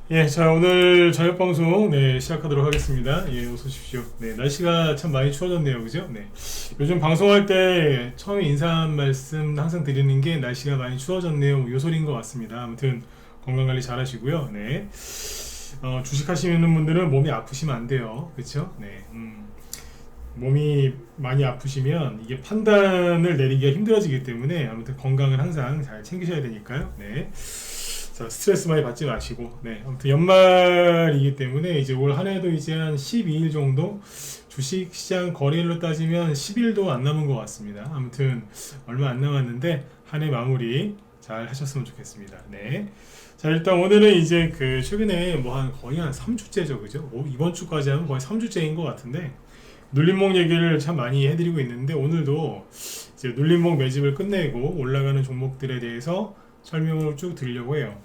예, 자, 오늘 저녁 방송, 시작하도록 하겠습니다. 예, 어서 오십시오. 네, 날씨가 참 많이 추워졌네요. 그죠? 네. 요즘 방송할 때 처음에 인사 말씀 항상 드리는 게 날씨가 많이 추워졌네요. 요 소리인 것 같습니다. 아무튼 건강관리 잘 하시고요. 네. 주식 하시는 분들은 몸이 아프시면 안 돼요. 그쵸? 네. 몸이 많이 아프시면 이게 판단을 내리기가 힘들어지기 때문에 아무튼 건강을 항상 잘 챙기셔야 되니까요. 네. 자, 스트레스 많이 받지 마시고, 네. 아무튼 연말이기 때문에 이제 올 한 해도 이제 한 12일 정도 주식 시장 거래일로 따지면 10일도 안 남은 것 같습니다. 아무튼 얼마 안 남았는데 한 해 마무리 잘 하셨으면 좋겠습니다. 네. 자, 일단 오늘은 이제 그 최근에 뭐 한 거의 한 3주째죠. 그죠? 이번 주까지 하면 거의 3주째인 것 같은데 눌림목 얘기를 참 많이 해드리고 있는데 오늘도 이제 눌림목 매집을 끝내고 올라가는 종목들에 대해서 설명을 쭉 드리려고 해요.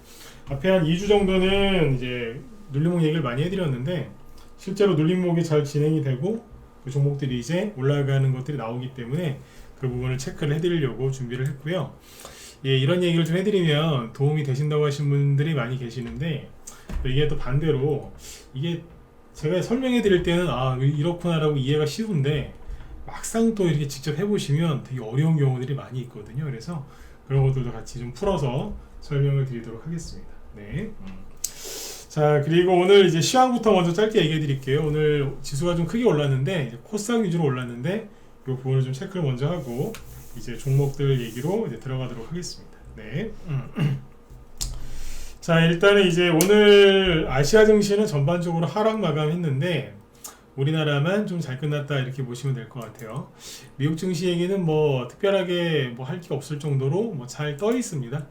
앞에 한 2주 정도는 이제 눌림목 얘기를 많이 해드렸는데 실제로 눌림목이 잘 진행이 되고 그 종목들이 이제 올라가는 것들이 나오기 때문에 그 부분을 체크를 해드리려고 준비를 했고요. 예, 이런 얘기를 좀 해드리면 도움이 되신다고 하신 분들이 많이 계시는데 이게 또 반대로 이게 제가 설명해 드릴 때는 이렇구나라고 이해가 쉬운데 막상 또 이렇게 직접 해보시면 되게 어려운 경우들이 많이 있거든요. 그래서 그런 것들도 같이 좀 풀어서 설명을 드리도록 하겠습니다. 네. 자, 그리고 오늘 이제 시황부터 먼저 짧게 얘기해 드릴게요. 오늘 지수가 좀 크게 올랐는데 이제 코스닥 위주로 올랐는데 이 부분을 좀 체크를 먼저 하고 이제 종목들 얘기로 이제 들어가도록 하겠습니다. 네. 자, 일단은 이제 오늘 아시아 증시는 전반적으로 하락 마감했는데 우리나라만 좀 잘 끝났다 이렇게 보시면 될 것 같아요. 미국 증시 얘기는 뭐 특별하게 뭐 할 게 없을 정도로 뭐 잘 떠 있습니다.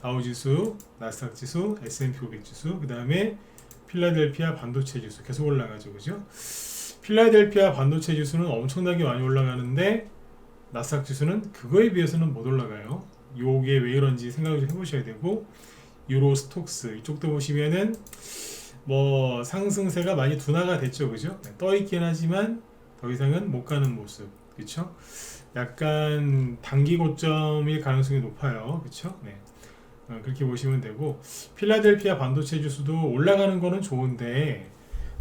다우지수, 나스닥 지수, S&P 500 지수, 그 다음에 필라델피아 반도체 지수 계속 올라가죠, 그죠? 필라델피아 반도체 지수는 엄청나게 많이 올라가는데 나스닥 지수는 그거에 비해서는 못 올라가요. 요게 왜 이런지 생각을 좀 해보셔야 되고 유로 스톡스 이쪽도 보시면은 뭐 상승세가 많이 둔화가 됐죠, 그죠? 떠 있긴 하지만 더 이상은 못 가는 모습, 그렇죠? 약간 단기 고점일 가능성이 높아요, 그렇죠? 네. 그렇게 보시면 되고 필라델피아 반도체 지수도 올라가는 거는 좋은데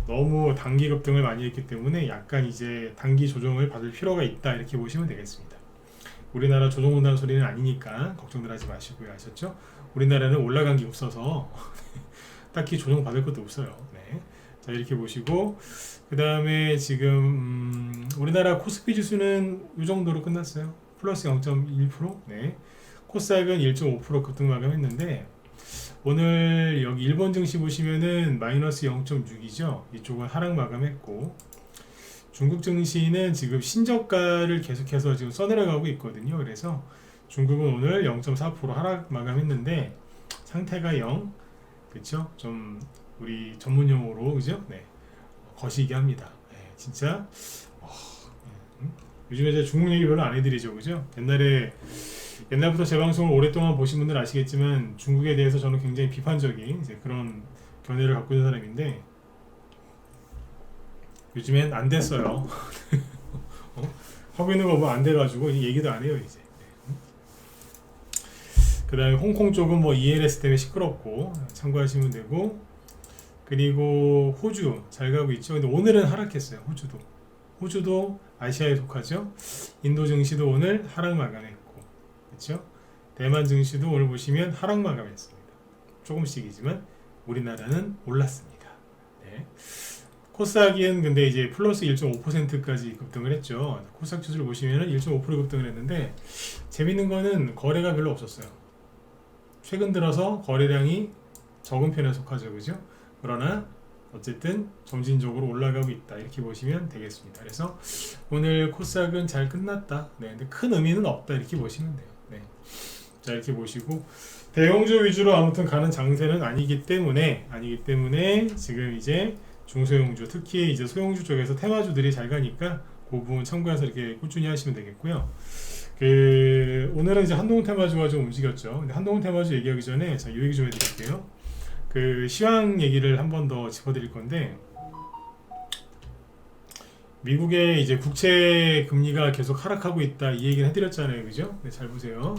너무 단기 급등을 많이 했기 때문에 약간 이제 단기 조정을 받을 필요가 있다 이렇게 보시면 되겠습니다. 우리나라 조정 온다는 소리는 아니니까 걱정들 하지 마시고요, 아셨죠? 우리나라는 올라간 게 없어서 딱히 조정 받을 것도 없어요. 네. 자, 이렇게 보시고 그 다음에 지금 우리나라 코스피 지수는 이 정도로 끝났어요. 플러스 0.1%. 네. 코스닥은 1.5% 급등 마감했는데 오늘 여기 일본 증시 보시면은 마이너스 0.6이죠. 이쪽은 하락 마감했고 중국 증시는 지금 신저가를 계속해서 지금 써내려가고 있거든요. 그래서 중국은 오늘 0.4% 하락 마감했는데 상태가 0, 그렇죠? 좀 우리 전문 용어로 그죠? 네, 거시기 합니다. 네, 진짜 요즘에 제가 중국 얘기 별로 안 해드리죠, 그죠? 옛날부터 제 방송을 오랫동안 보신 분들 아시겠지만 중국에 대해서 저는 굉장히 비판적인 이제 그런 견해를 갖고 있는 사람인데 요즘엔 안 됐어요. 하고 있는 거 보면 안 돼가지고 얘기도 안 해요 이제. 그 다음에 홍콩 쪽은 뭐 ELS 때문에 시끄럽고 참고하시면 되고 그리고 호주 잘 가고 있죠. 근데 오늘은 하락했어요. 호주도 아시아에 속하죠. 인도 증시도 오늘 하락 마감했고 그렇죠. 대만 증시도 오늘 보시면 하락 마감했습니다. 조금씩이지만 우리나라는 올랐습니다. 네. 코스닥은 근데 이제 플러스 1.5%까지 급등을 했죠. 코스닥 지수를 보시면 1.5% 급등을 했는데 재밌는 거는 거래가 별로 없었어요. 최근 들어서 거래량이 적은 편에 속하죠, 그죠? 그러나 어쨌든 점진적으로 올라가고 있다 이렇게 보시면 되겠습니다. 그래서 오늘 코스닥은 잘 끝났다. 네, 근데 큰 의미는 없다 이렇게 보시면 돼요. 네, 자 이렇게 보시고 대형주 위주로 아무튼 가는 장세는 아니기 때문에 지금 이제 중소형주 특히 이제 소형주 쪽에서 테마주들이 잘 가니까 그 부분 참고해서 이렇게 꾸준히 하시면 되겠고요. 오늘은 이제 한동훈 테마주가 좀 움직였죠. 근데 한동훈 테마주 얘기하기 전에 자, 이 얘기 좀 해드릴게요. 시황 얘기를 한 번 더 짚어드릴 건데 미국의 이제 국채 금리가 계속 하락하고 있다 이 얘기를 해드렸잖아요, 그죠? 네, 잘 보세요.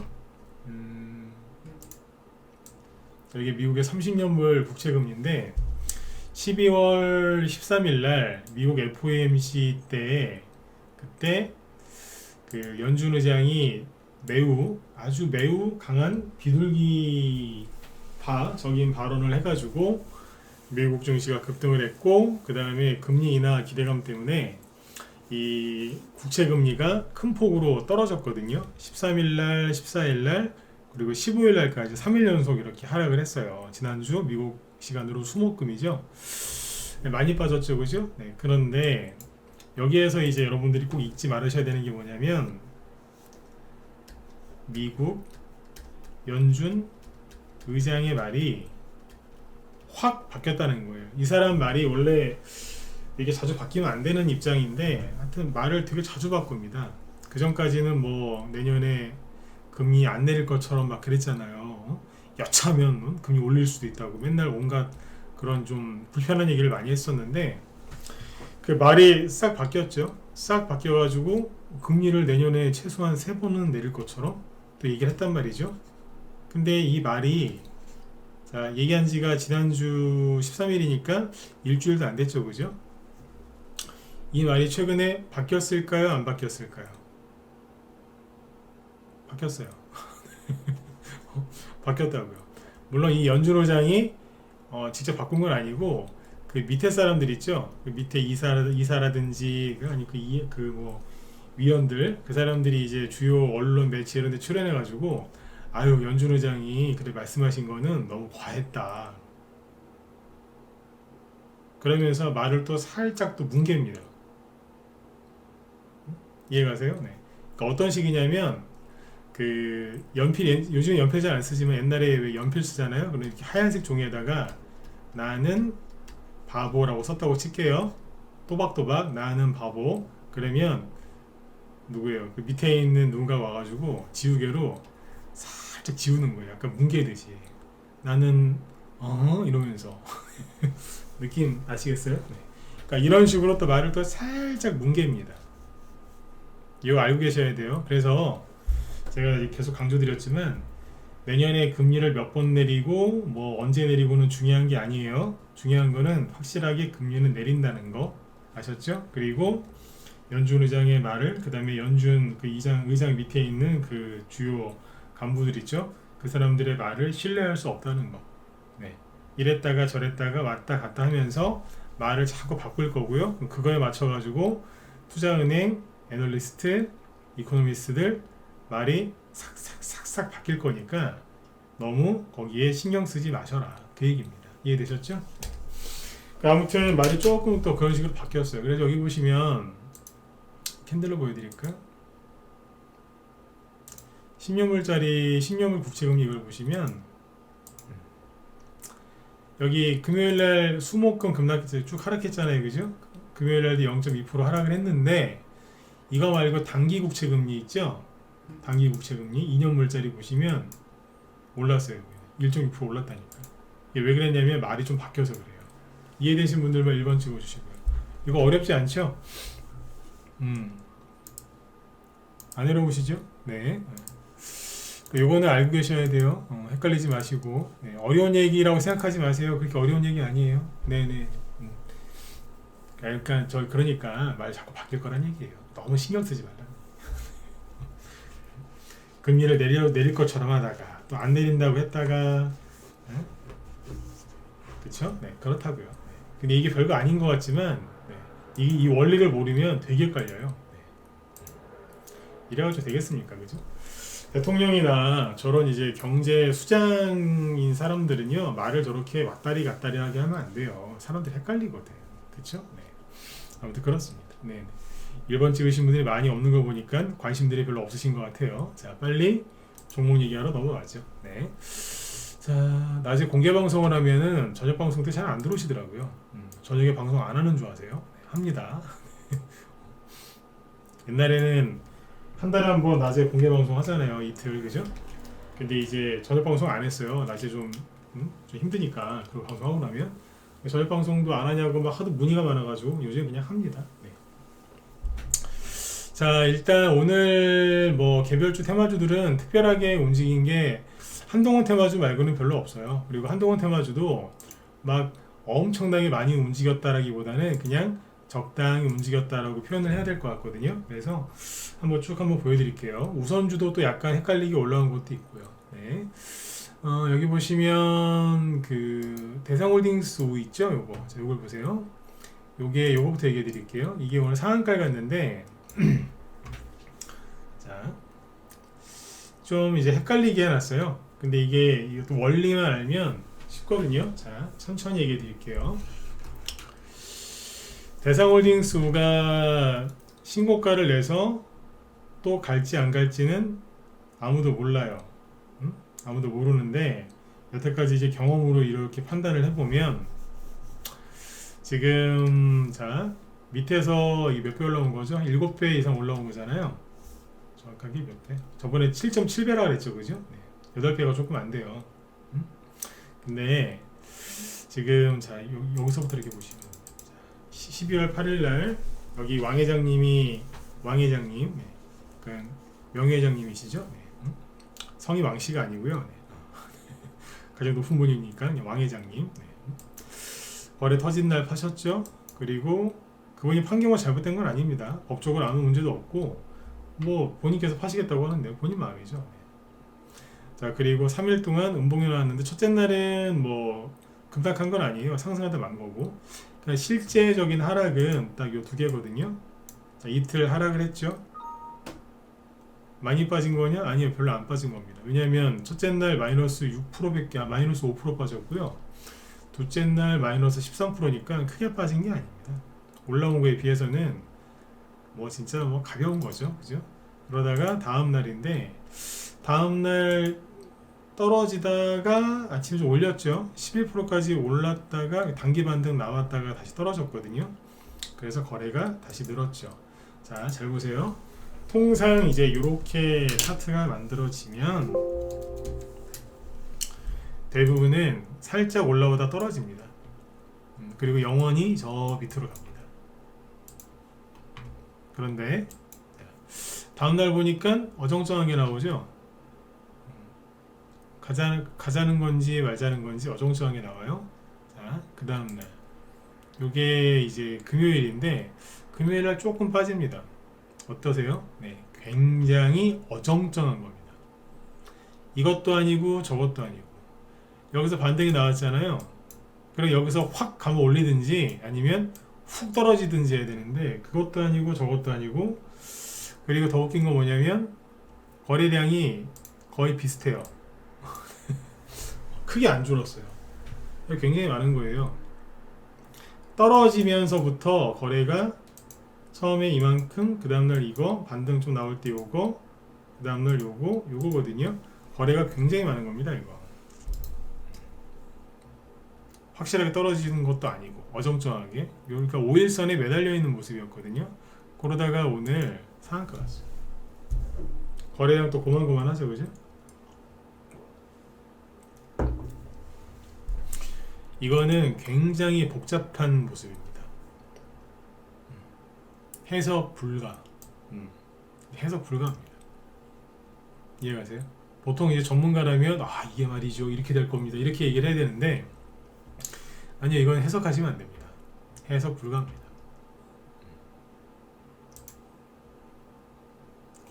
이게 미국의 30년물 국채금리인데 12월 13일 날 미국 FOMC 때 그때 그 연준 의장이 아주 매우 강한 비둘기파적인 발언을 해가지고 미국 증시가 급등을 했고, 그 다음에 금리 인하 기대감 때문에 이 국채 금리가 큰 폭으로 떨어졌거든요. 13일날, 14일날, 그리고 15일날까지 3일 연속 이렇게 하락을 했어요. 지난주 미국 시간으로 수목금이죠. 네, 많이 빠졌죠, 그죠? 네, 그런데 여기에서 이제 여러분들이 꼭 잊지 말으셔야 되는 게 뭐냐면, 미국 연준 의장의 말이 확 바뀌었다는 거예요. 이 사람 말이 원래 이게 자주 바뀌면 안 되는 입장인데, 하여튼 말을 되게 자주 바꿉니다. 그 전까지는 뭐 내년에 금리 안 내릴 것처럼 막 그랬잖아요. 여차하면 금리 올릴 수도 있다고 맨날 온갖 그런 좀 불편한 얘기를 많이 했었는데, 그 말이 싹 바뀌었죠. 싹 바뀌어가지고 금리를 내년에 최소한 3번은 내릴 것처럼 또 얘기를 했단 말이죠. 근데 이 말이, 자, 얘기한 지가 지난주 13일이니까 일주일도 안 됐죠, 그죠? 이 말이 최근에 바뀌었을까요? 안 바뀌었을까요? 바뀌었어요. 바뀌었다고요. 물론 이 연준 의장이 직접 바꾼 건 아니고, 그 밑에 사람들 있죠? 그 밑에 이사라든지 뭐 위원들, 그 사람들이 이제 주요 언론 매체 이런 데 출연해가지고, 아유, 연준 의장이 그래 말씀하신 거는 너무 과했다, 그러면서 말을 또 살짝 또 뭉갭니다. 이해가세요? 네. 그러니까 어떤 식이냐면, 그 요즘 연필 잘 안 쓰지만 옛날에 왜 연필 쓰잖아요. 그럼 이렇게 하얀색 종이에다가 나는 바보라고 썼다고 칠게요. 또박또박 나는 바보. 그러면 누구예요? 그 밑에 있는 누군가 와가지고 지우개로 살짝 지우는 거예요. 약간 뭉개듯이. 나는 이러면서 느낌 아시겠어요? 네. 그러니까 이런 식으로 또 말을 또 살짝 뭉갭니다. 이거 알고 계셔야 돼요. 그래서 제가 계속 강조드렸지만, 내년에 금리를 몇 번 내리고 뭐 언제 내리고는 중요한 게 아니에요. 중요한 거는 확실하게 금리는 내린다는 거 아셨죠? 그리고 연준 의장의 말을, 그 다음에 연준 그 의장 밑에 있는 그 주요 간부들 있죠? 그 사람들의 말을 신뢰할 수 없다는 거. 네. 이랬다가 저랬다가 왔다 갔다 하면서 말을 자꾸 바꿀 거고요. 그거에 맞춰가지고 투자은행, 애널리스트, 이코노미스트들 말이 싹싹 바뀔 거니까 너무 거기에 신경 쓰지 마셔라, 그 얘기입니다. 이해되셨죠? 아무튼 말이 조금 또 그런 식으로 바뀌었어요. 그래서 여기 보시면 캔들로 보여드릴까요? 10년물 국채금리 이걸 보시면, 여기 금요일날 수목금 급락해서 쭉 하락했잖아요, 그죠? 금요일날도 0.2% 하락을 했는데, 이거 말고 단기 국채금리 있죠? 단기 국채금리 2년물짜리 보시면 올랐어요. 1.6% 올랐다니까요. 이게 왜 그랬냐면 말이 좀 바뀌어서 그래요. 이해되신 분들만 1번 찍어주시고요. 이거 어렵지 않죠? 안 어려우시죠? 네. 요거는 알고 계셔야 돼요. 헷갈리지 마시고. 네. 어려운 얘기라고 생각하지 마세요. 그렇게 어려운 얘기 아니에요. 네네. 그러니까 말 자꾸 바뀔 거란 얘기예요. 너무 신경 쓰지 말라. 금리를 내릴 것처럼 하다가 또 안 내린다고 했다가, 그쵸? 네, 그렇다고요. 네. 근데 이게 별거 아닌 것 같지만, 네. 이 원리를 모르면 되게 헷갈려요. 네. 이래가지고 되겠습니까, 그죠? 대통령이나 저런 이제 경제 수장인 사람들은요, 말을 저렇게 왔다리 갔다리 하게 하면 안 돼요. 사람들이 헷갈리거든. 그쵸? 네. 아무튼 그렇습니다. 네. 1번 찍으신 분들이 많이 없는 거 보니까 관심들이 별로 없으신 것 같아요. 자, 빨리 종목 얘기하러 넘어가죠. 네. 자, 낮에 공개 방송을 하면은 저녁 방송 때 잘 안 들어오시더라고요. 저녁에 방송 안 하는 줄 아세요? 네, 합니다. 옛날에는 한 달에 한 번 낮에 공개 방송 하잖아요. 이틀, 그죠? 근데 이제 저녁 방송 안 했어요. 낮에 좀 힘드니까. 그리고 방송하고 나면 저녁 방송도 안 하냐고 막 하도 문의가 많아가지고 요즘 그냥 합니다. 네. 자, 일단 오늘 뭐 개별주 테마주들은 특별하게 움직인 게 한동훈 테마주 말고는 별로 없어요. 그리고 한동훈 테마주도 막 엄청나게 많이 움직였다라기보다는 그냥 적당히 움직였다라고 표현을 해야 될 것 같거든요. 그래서 한번 보여드릴게요. 우선주도 또 약간 헷갈리게 올라온 것도 있고요. 네. 여기 보시면 그 대상홀딩스 5 있죠? 요거. 자, 요걸 보세요. 요거부터 얘기해 드릴게요. 이게 오늘 상한가에 갔는데 자, 좀 이제 헷갈리게 해놨어요. 근데 이것도 원리만 알면 쉽거든요. 자, 천천히 얘기해 드릴게요. 대상홀딩스 5가 신고가를 내서 또 갈지 안 갈지는 아무도 몰라요. 아무도 모르는데 여태까지 이제 경험으로 이렇게 판단을 해보면 지금 자 밑에서 몇 배 올라온 거죠? 7배 이상 올라온 거잖아요. 정확하게 몇 배? 저번에 7.7배라 그랬죠, 그죠? 네. 8배가 조금 안 돼요. 근데 지금 자 여기서부터 이렇게 보시면 12월 8일 날 여기 왕 회장님, 네. 그러니까 명예회장님이시죠? 네. 성이 왕씨가 아니고요. 네. 가장 높은 분이니까 왕 회장님. 네. 거래 터진 날 파셨죠? 그리고 그분이 판결이 잘못된 건 아닙니다. 법적으로 아무 문제도 없고 뭐 본인께서 파시겠다고 하는데 본인 마음이죠. 네. 자, 그리고 3일 동안 음봉이 나왔는데 첫째 날은 뭐 급락한 건 아니에요. 상승하다 만 거고. 그러니까 실제적인 하락은 딱 요 두 개거든요. 자, 이틀 하락을 했죠. 많이 빠진 거냐? 아니요, 별로 안 빠진 겁니다. 왜냐하면 첫째 날 마이너스 6%밖에 마이너스 5% 빠졌고요. 둘째 날 마이너스 13%니까 크게 빠진 게 아닙니다. 올라온 거에 비해서는 뭐 진짜 뭐 가벼운 거죠, 그죠? 그러다가 다음 날인데 다음 날 떨어지다가 아침에 좀 올렸죠. 11%까지 올랐다가 단기 반등 나왔다가 다시 떨어졌거든요. 그래서 거래가 다시 늘었죠. 자, 잘 보세요. 통상 이제 이렇게 차트가 만들어지면 대부분은 살짝 올라오다 떨어집니다. 그리고 영원히 저 밑으로 갑니다. 그런데 다음날 보니까 어정쩡하게 나오죠. 가자는 건지 말자는 건지 어정쩡하게 나와요. 자, 그 다음날 요게 이제 금요일인데 금요일날 조금 빠집니다. 어떠세요? 네, 굉장히 어정쩡한 겁니다. 이것도 아니고 저것도 아니고 여기서 반등이 나왔잖아요. 그럼 여기서 확 감아 올리든지 아니면 훅 떨어지든지 해야 되는데 그것도 아니고 저것도 아니고 그리고 더 웃긴 건 뭐냐면 거래량이 거의 비슷해요. 크게 안 줄었어요. 굉장히 많은 거예요. 떨어지면서부터 거래가 처음에 이만큼, 그 다음날 이거, 반등 좀 나올 때 요거, 그 다음날 요거거든요. 거래가 굉장히 많은 겁니다, 이거. 확실하게 떨어지는 것도 아니고, 어정쩡하게. 그러니까 5일선에 매달려 있는 모습이었거든요. 그러다가 오늘 상한가 갔어요. 거래량 또 고만고만하죠, 그죠? 이거는 굉장히 복잡한 모습입니다. 해석 불가. 해석 불가합니다. 이해가세요? 보통 이제 전문가라면 이게 말이죠, 이렇게 될 겁니다, 이렇게 얘기를 해야 되는데 아니요, 이건 해석하시면 안 됩니다. 해석 불가합니다.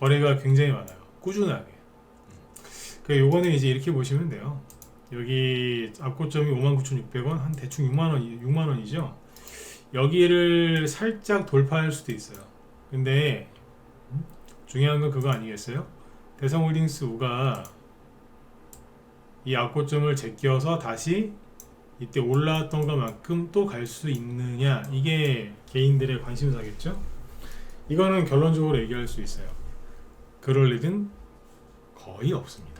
거래가 굉장히 많아요. 꾸준하게. 요거는 이제 이렇게 보시면 돼요. 여기 앞고점이 59,600원, 한 대충 6만원이죠. 여기를 살짝 돌파할 수도 있어요. 근데 중요한 건 그거 아니겠어요? 대성홀딩스 5가 이 앞고점을 제껴서 다시 이때 올라왔던 것만큼 또 갈 수 있느냐, 이게 개인들의 관심사겠죠. 이거는 결론적으로 얘기할 수 있어요. 그럴 일은 거의 없습니다.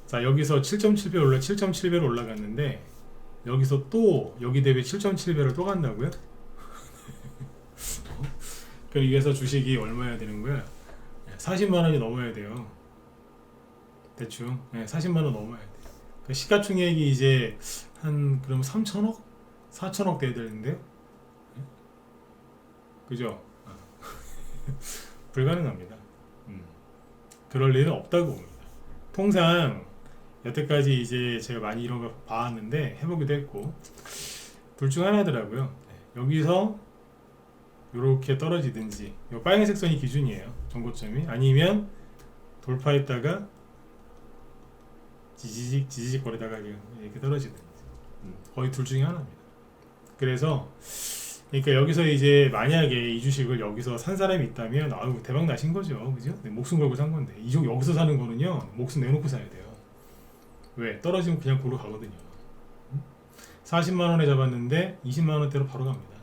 자, 여기서 7.7배 올라갔는데 여기서 또 여기 대비 7.7배를 또 간다고요? 그럼 위해서 주식이 얼마여야 되는 거야? 40만원이 넘어야 돼요. 대충 40만원 넘어야 돼. 그 시가총액이 이제 한 그럼 3천억? 4천억 돼야 되는데요? 그죠? 불가능합니다. 그럴 일은 없다고 봅니다. 통상 여태까지 이제 제가 많이 이런 거 봐왔는데 해보기도 했고 둘 중 하나더라고요. 여기서 이렇게 떨어지든지 이 빨간색 선이 기준이에요. 전고점이. 아니면 돌파했다가 지지직 거리다가 이렇게 떨어지든지 거의 둘 중에 하나입니다. 그래서 그러니까 여기서 이제 만약에 이 주식을 여기서 산 사람이 있다면 아유 대박 나신 거죠, 그죠? 네, 목숨 걸고 산 건데 이쪽 여기서 사는 거는요 목숨 내놓고 사야 돼요. 왜? 떨어지면 그냥 고로 가거든요. 40만 원에 잡았는데 20만 원대로 바로 갑니다.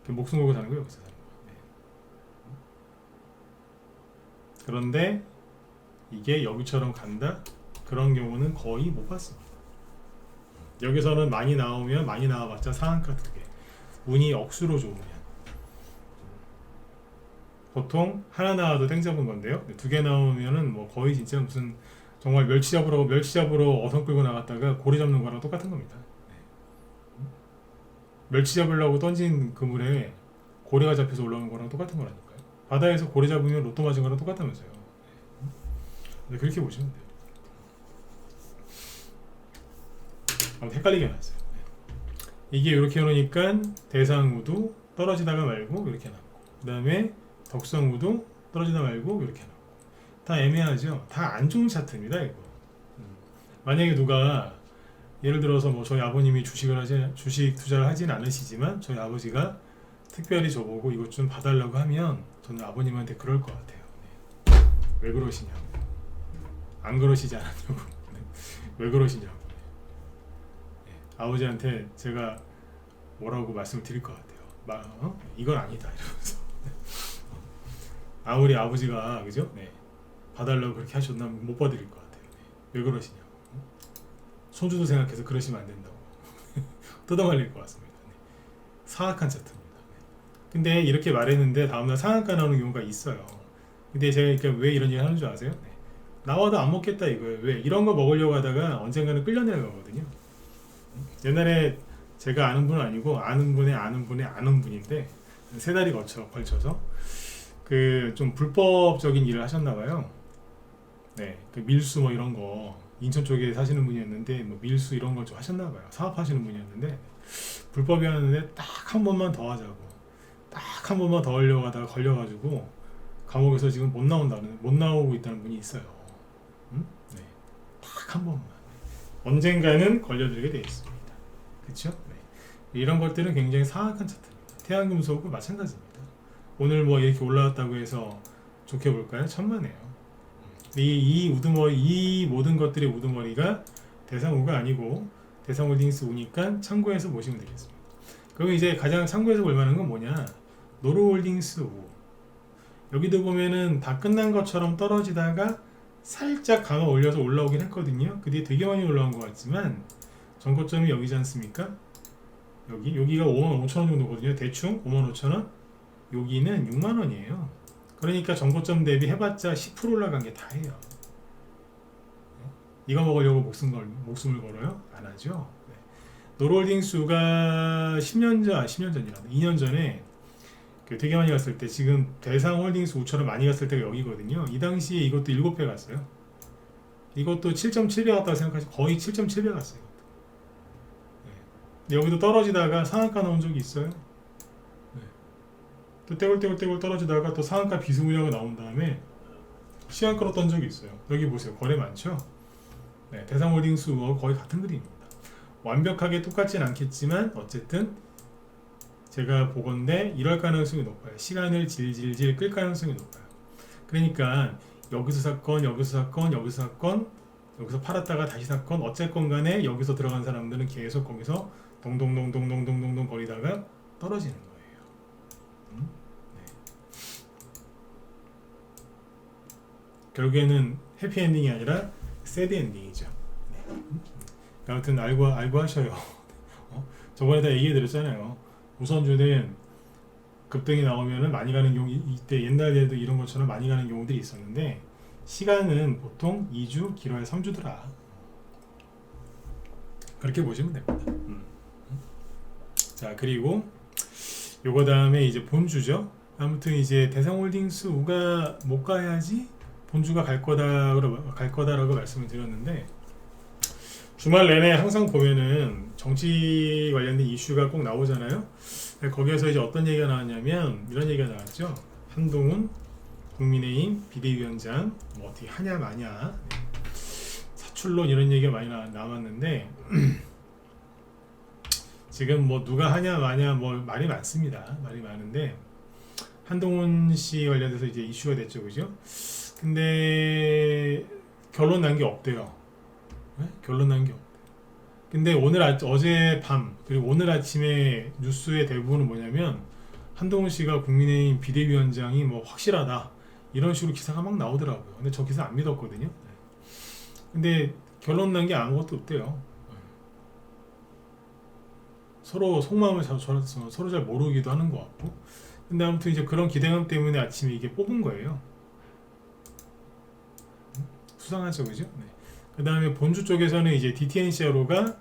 목숨 걸고 사는 거예요, 여기서 사는 거. 네. 그런데 이게 여기처럼 간다? 그런 경우는 거의 못 봤습니다. 여기서는 많이 나오면 많이 나와봤자 상한가 2개. 운이 억수로 좋으면 보통 하나 나와도 땡 잡은 건데요. 2개 나오면은 뭐 거의 진짜 무슨 정말 멸치 잡으러 어선 끌고 나갔다가 고래 잡는 거랑 똑같은 겁니다. 멸치 잡으려고 던진 그물에 고래가 잡혀서 올라오는 거랑 똑같은 거라니까요. 바다에서 고래 잡으면 로또 맞은 거랑 똑같다면서요. 그렇게 보시면 돼요. 헷갈리게 해놨어요. 이게 이렇게 해놓으니까 대상우도 떨어지다가 말고 이렇게 나오고, 그 다음에 덕성우도 떨어지다 말고 이렇게 나오고, 다 애매하죠. 다 안 좋은 차트입니다, 이거. 만약에 누가 예를 들어서 뭐 저희 아버님이 주식 투자를 하진 않으시지만 저희 아버지가 특별히 저보고 이것 좀 봐달라고 하면 저는 아버님한테 그럴 것 같아요. 네. 왜 그러시냐고. 안 그러시지 않았냐고. 네. 왜 그러시냐고. 네. 아버지한테 제가 뭐라고 말씀을 드릴 것 같아요. 이건 아니다 이러면서. 아무리 아버지가 그죠? 네. 봐달라고 그렇게 하셨나 못 봐드릴 것 같아요. 네. 왜 그러시냐고. 손주도 생각해서 그러시면 안 된다고. 뜯어말릴 것 같습니다. 네. 사악한 차트입니다. 네. 근데 이렇게 말했는데 다음날 상한가 나오는 경우가 있어요. 근데 제가 그러니까 왜 이런 얘기 하는 줄 아세요? 네. 나와도 안 먹겠다 이거예요. 왜? 이런 거 먹으려고 하다가 언젠가는 끌려 내려가거든요. 옛날에 제가 아는 분은 아니고 아는 분의 아는 분의 아는 분인데 세 달이 걸쳐서 그 좀 불법적인 일을 하셨나 봐요. 네, 그 밀수 뭐 이런 거 인천 쪽에 사시는 분이었는데 뭐 밀수 이런 걸 좀 하셨나 봐요. 사업하시는 분이었는데 불법이었는데 딱 한 번만 더 하자고 딱 한 번만 더 하려고 하다가 걸려가지고 감옥에서 지금 못 나오고 있다는 분이 있어요. 네, 딱 한 번만 언젠가는 걸려들게 돼 있습니다. 그렇죠? 네. 이런 것들은 굉장히 사악한 차트입니다. 태양금속은 마찬가지입니다. 오늘 뭐 이렇게 올라왔다고 해서 좋게 볼까요? 천만에요. 이 우두머리, 이 모든 것들의 우두머리가 대상우가 아니고 대상홀딩스 우니까 참고해서 보시면 되겠습니다. 그럼 이제 가장 참고해서 볼 만한 건 뭐냐? 노루홀딩스 우. 여기도 보면은 다 끝난 것처럼 떨어지다가 살짝 강화 올려서 올라오긴 했거든요. 그 뒤에 되게 많이 올라온 것 같지만 전고점이 여기지 않습니까? 여기가 55,000원 정도거든요. 대충 55,000원. 여기는 6만원이에요. 그러니까 전고점 대비 해봤자 10% 올라간 게 다예요. 이거 먹으려고 목숨을 걸어요? 안 하죠. 네. 노루홀딩스가 10년 전이라 2년 전에 되게 많이 갔을 때 지금 대상홀딩스 우처럼 많이 갔을 때가 여기거든요. 이 당시에 이것도 7배 갔어요. 이것도 7.7배 갔다고 생각하시면 거의 7.7배 갔어요. 네. 여기도 떨어지다가 상한가 나온 적이 있어요. 네. 또 떼굴 떨어지다가 또 상한가 비스무리하고 나온 다음에 시간 끌었던 적이 있어요. 여기 보세요. 거래 많죠? 네, 대상홀딩스와 거의 같은 그림입니다. 완벽하게 똑같진 않겠지만 어쨌든 제가 보건대 이럴 가능성이 높아요. 시간을 질질질 끌 가능성이 높아요. 그러니까 여기서 사건, 여기서 사건, 여기서 사건, 여기서 팔았다가 다시 사건, 어쨌건 간에 여기서 들어간 사람들은 계속 거기서 동동동동동동동동 거리다가 떨어지는 거예요. 네. 결국에는 해피엔딩이 아니라 새드엔딩이죠. 네. 아무튼 알고 하셔요. 저번에 다 얘기해드렸잖아요. 우선주는 급등이 나오면은 많이 가는 경우, 이때 옛날에도 이런 것처럼 많이 가는 경우들이 있었는데 시간은 보통 2주, 길어야 3주더라. 그렇게 보시면 됩니다. 자, 그리고 요거 다음에 이제 본주죠. 아무튼 이제 대상홀딩스 우가 못 가야지 본주가 갈 거다라고 말씀을 드렸는데, 주말 내내 항상 보면은 정치 관련된 이슈가 꼭 나오잖아요. 거기에서 이제 어떤 얘기가 나왔냐면 이런 얘기가 나왔죠. 한동훈 국민의힘 비대위원장 뭐 어떻게 하냐 마냐, 사출론 이런 얘기가 많이 나왔는데 지금 뭐 누가 하냐 마냐 뭐 말이 많습니다. 말이 많은데 한동훈 씨 관련돼서 이제 이슈가 됐죠, 그죠? 근데 결론 난 게 없대요. 네? 결론 난 게 없대요. 근데 어제 밤 그리고 오늘 아침에 뉴스의 대부분은 뭐냐면 한동훈 씨가 국민의힘 비대위원장이 뭐 확실하다 이런 식으로 기사가 막 나오더라고요. 근데 저 기사 안 믿었거든요. 근데 결론 난 게 아무것도 없대요. 서로 속마음을 서로 잘 모르기도 하는 것 같고. 근데 아무튼 이제 그런 기대감 때문에 아침에 이게 뽑은 거예요. 수상하죠, 그죠? 네. 그 다음에 본주 쪽에서는 이제 DTNCRO가